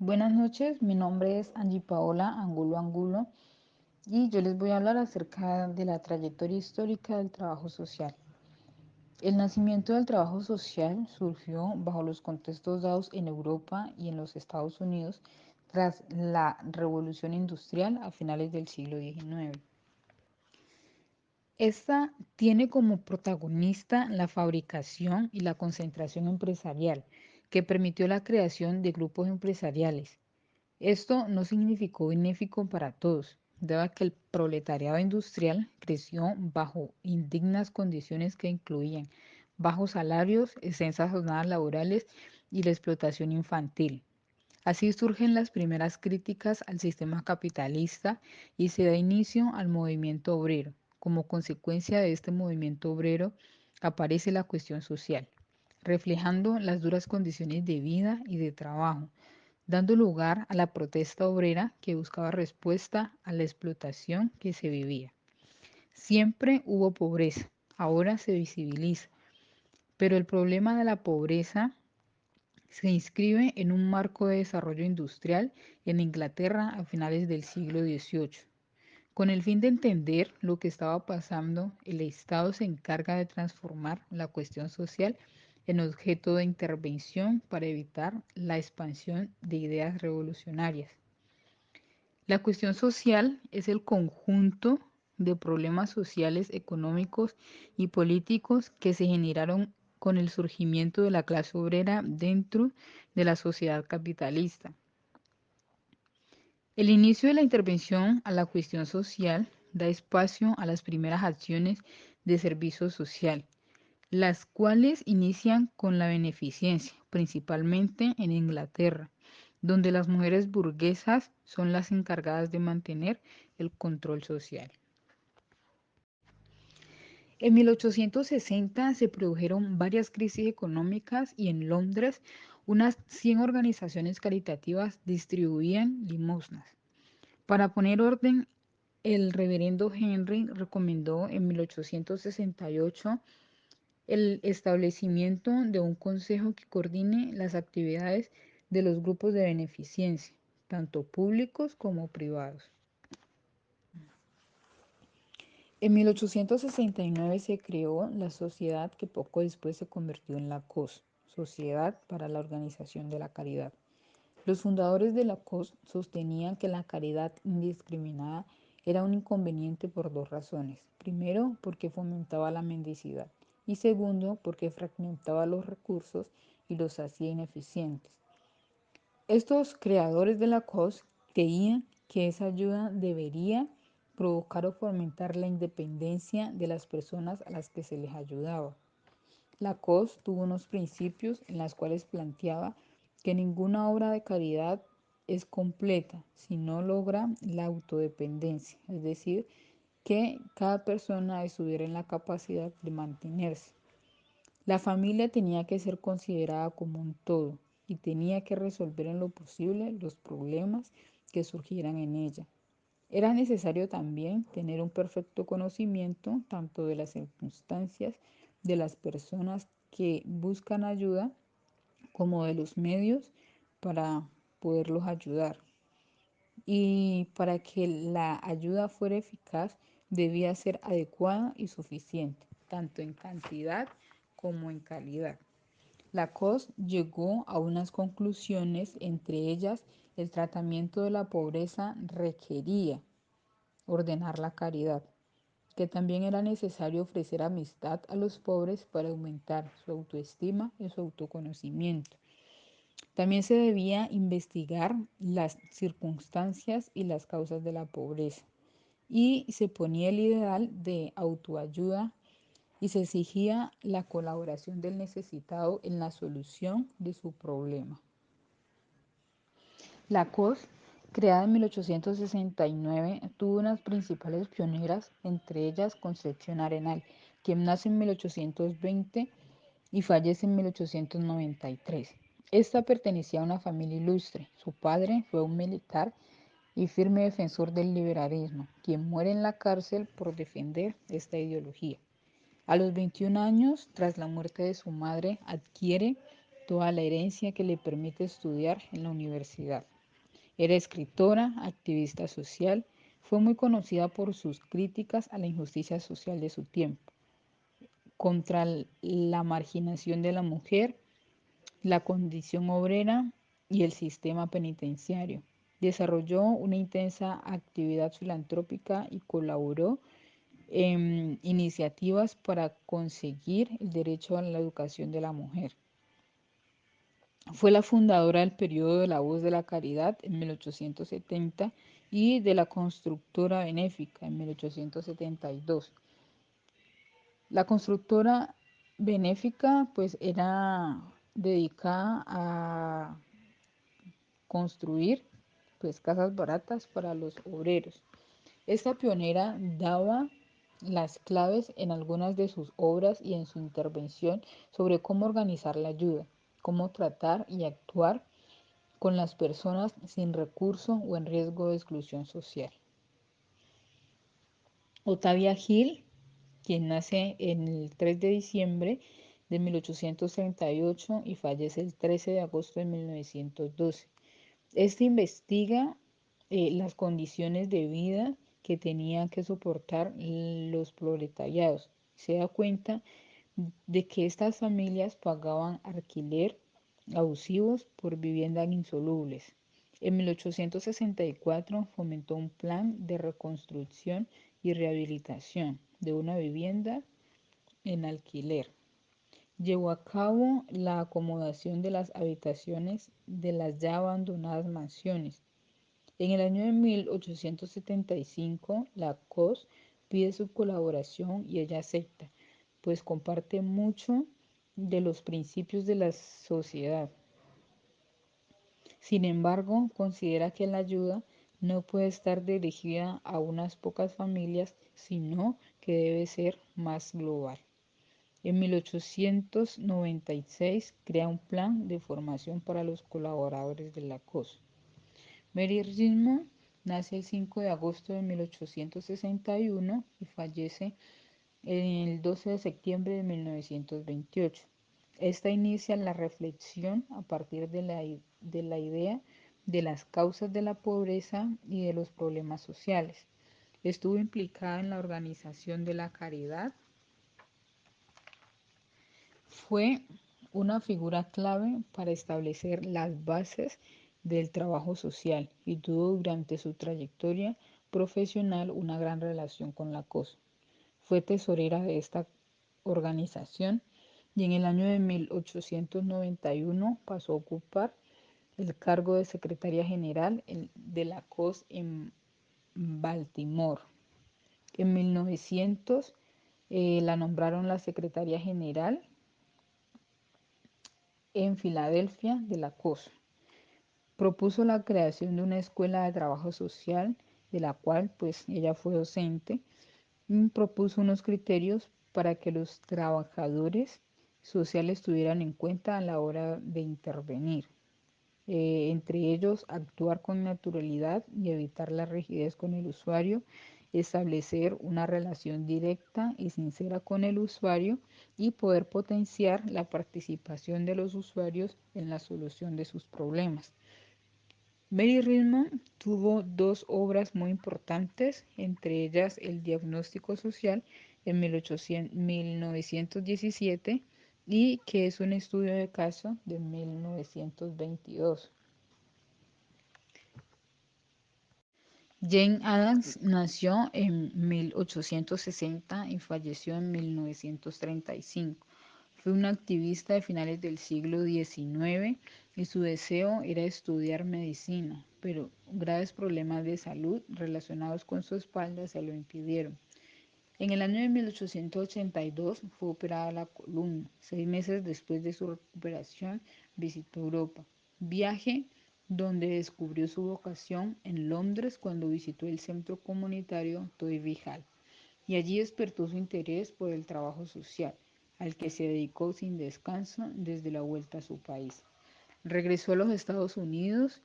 Buenas noches, mi nombre es Angie Paola Angulo Angulo y yo les voy a hablar acerca de la trayectoria histórica del trabajo social. El nacimiento del trabajo social surgió bajo los contextos dados en Europa y en los Estados Unidos tras la Revolución Industrial a finales del siglo XIX. Esta tiene como protagonista la fabricación y la concentración empresarial, que permitió la creación de grupos empresariales. Esto no significó benéfico para todos, dado que el proletariado industrial creció bajo indignas condiciones que incluían bajos salarios, extensas jornadas laborales y la explotación infantil. Así surgen las primeras críticas al sistema capitalista y se da inicio al movimiento obrero. Como consecuencia de este movimiento obrero aparece la cuestión social, reflejando las duras condiciones de vida y de trabajo, dando lugar a la protesta obrera que buscaba respuesta a la explotación que se vivía. Siempre hubo pobreza, ahora se visibiliza, pero el problema de la pobreza se inscribe en un marco de desarrollo industrial en Inglaterra a finales del siglo XVIII. Con el fin de entender lo que estaba pasando, el Estado se encarga de transformar la cuestión social en objeto de intervención para evitar la expansión de ideas revolucionarias. La cuestión social es el conjunto de problemas sociales, económicos y políticos que se generaron con el surgimiento de la clase obrera dentro de la sociedad capitalista. El inicio de la intervención a la cuestión social da espacio a las primeras acciones de servicio social, las cuales inician con la beneficencia, principalmente en Inglaterra, donde las mujeres burguesas son las encargadas de mantener el control social. En 1860 se produjeron varias crisis económicas y en Londres unas 100 organizaciones caritativas distribuían limosnas. Para poner orden, el reverendo Henry recomendó en 1868 el establecimiento de un consejo que coordine las actividades de los grupos de beneficencia, tanto públicos como privados. En 1869 se creó la sociedad que poco después se convirtió en la COS, Sociedad para la Organización de la Caridad. Los fundadores de la COS sostenían que la caridad indiscriminada era un inconveniente por dos razones. Primero, porque fomentaba la mendicidad y segundo, porque fragmentaba los recursos y los hacía ineficientes. Estos creadores de la COS creían que esa ayuda debería provocar o fomentar la independencia de las personas a las que se les ayudaba. La COS tuvo unos principios en los cuales planteaba que ninguna obra de caridad es completa si no logra la autodependencia, es decir, que cada persona estuviera en la capacidad de mantenerse. La familia tenía que ser considerada como un todo y tenía que resolver en lo posible los problemas que surgieran en ella. Era necesario también tener un perfecto conocimiento tanto de las circunstancias de las personas que buscan ayuda como de los medios para poderlos ayudar. Y para que la ayuda fuera eficaz debía ser adecuada y suficiente, tanto en cantidad como en calidad. La COS llegó a unas conclusiones, entre ellas el tratamiento de la pobreza requería ordenar la caridad, que también era necesario ofrecer amistad a los pobres para aumentar su autoestima y su autoconocimiento. También se debía investigar las circunstancias y las causas de la pobreza y se ponía el ideal de autoayuda y se exigía la colaboración del necesitado en la solución de su problema. La COS, creada en 1869, tuvo unas principales pioneras, entre ellas Concepción Arenal, quien nace en 1820 y fallece en 1893. Esta pertenecía a una familia ilustre. Su padre fue un militar y firme defensor del liberalismo, quien muere en la cárcel por defender esta ideología. A los 21 años, tras la muerte de su madre, adquiere toda la herencia que le permite estudiar en la universidad. Era escritora, activista social, fue muy conocida por sus críticas a la injusticia social de su tiempo, contra la marginación de la mujer, la condición obrera y el sistema penitenciario. Desarrolló una intensa actividad filantrópica y colaboró en iniciativas para conseguir el derecho a la educación de la mujer. Fue la fundadora del periodo de la Voz de la Caridad en 1870 y de la Constructora Benéfica en 1872. La constructora benéfica pues era dedicada a construir pues casas baratas para los obreros. Esta pionera daba las claves en algunas de sus obras y en su intervención sobre cómo organizar la ayuda, cómo tratar y actuar con las personas sin recurso o en riesgo de exclusión social. Otavia Hill, quien nace el 3 de diciembre de 1838 y fallece el 13 de agosto de 1912. Este investiga las condiciones de vida que tenían que soportar los proletariados. Se da cuenta de que estas familias pagaban alquiler abusivos por viviendas insolubles. En 1864 fomentó un plan de reconstrucción y rehabilitación de una vivienda en alquiler. Llevó a cabo la acomodación de las habitaciones de las ya abandonadas mansiones. En el año de 1875, la COS pide su colaboración y ella acepta, pues comparte mucho de los principios de la sociedad. Sin embargo, considera que la ayuda no puede estar dirigida a unas pocas familias, sino que debe ser más global. En 1896 crea un plan de formación para los colaboradores de la COS. Mary Richmond nace el 5 de agosto de 1861 y fallece el 12 de septiembre de 1928. Esta inicia la reflexión a partir de la idea de las causas de la pobreza y de los problemas sociales. Estuvo implicada en la organización de la caridad. Fue una figura clave para establecer las bases del trabajo social y tuvo durante su trayectoria profesional una gran relación con la COS. Fue tesorera de esta organización y en el año de 1891 pasó a ocupar el cargo de secretaria general de la COS en Baltimore. En 1900 la nombraron la secretaria general en Filadelfia de la COS. Propuso la creación de una escuela de trabajo social, de la cual pues ella fue docente, y propuso unos criterios para que los trabajadores sociales tuvieran en cuenta a la hora de intervenir. Entre ellos, actuar con naturalidad y evitar la rigidez con el usuario, establecer una relación directa y sincera con el usuario y poder potenciar la participación de los usuarios en la solución de sus problemas. Mary Richmond tuvo dos obras muy importantes, entre ellas El diagnóstico social en 1917 y que es un estudio de caso de 1922. Jane Addams nació en 1860 y falleció en 1935. Fue una activista de finales del siglo XIX y su deseo era estudiar medicina, pero graves problemas de salud relacionados con su espalda se lo impidieron. En el año de 1882 fue operada la columna. 6 meses después de su recuperación visitó Europa. Viaje donde descubrió su vocación en Londres cuando visitó el centro comunitario Toy Hall y allí despertó su interés por el trabajo social, al que se dedicó sin descanso desde la vuelta a su país. Regresó a los Estados Unidos,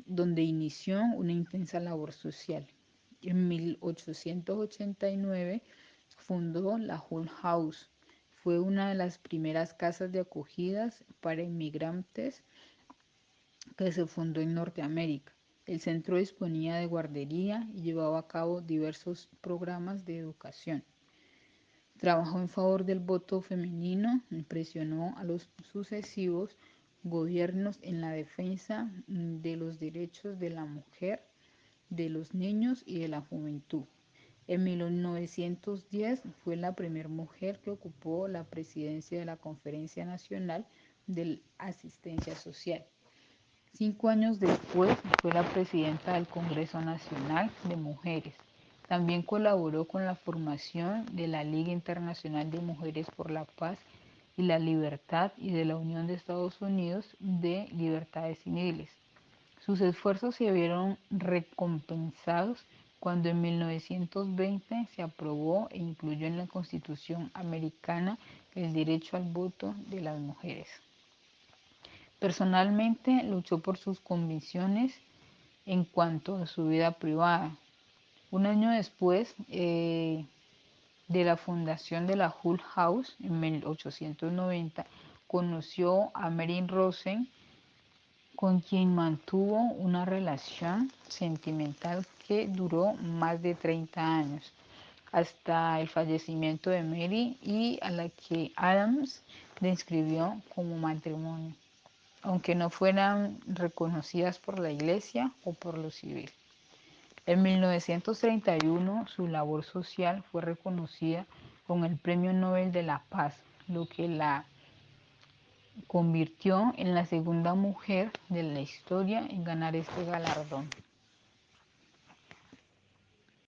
donde inició una intensa labor social. En 1889 fundó la Hull House. Fue una de las primeras casas de acogidas para inmigrantes que se fundó en Norteamérica. El centro disponía de guardería y llevaba a cabo diversos programas de educación. Trabajó en favor del voto femenino y presionó a los sucesivos gobiernos en la defensa de los derechos de la mujer, de los niños y de la juventud. En 1910 fue la primera mujer que ocupó la presidencia de la Conferencia Nacional de Asistencia Social. 5 años después fue la presidenta del Congreso Nacional de Mujeres. También colaboró con la formación de la Liga Internacional de Mujeres por la Paz y la Libertad y de la Unión de Estados Unidos de Libertades Civiles. Sus esfuerzos se vieron recompensados cuando en 1920 se aprobó e incluyó en la Constitución americana el derecho al voto de las mujeres. Personalmente luchó por sus convicciones en cuanto a su vida privada. Un año después de la fundación de la Hull House en 1890, conoció a Mary Rosen, con quien mantuvo una relación sentimental que duró más de 30 años, hasta el fallecimiento de Mary, y a la que Adams describió como matrimonio, aunque no fueran reconocidas por la Iglesia o por lo civil. En 1931 su labor social fue reconocida con el Premio Nobel de la Paz, lo que la convirtió en la segunda mujer de la historia en ganar este galardón.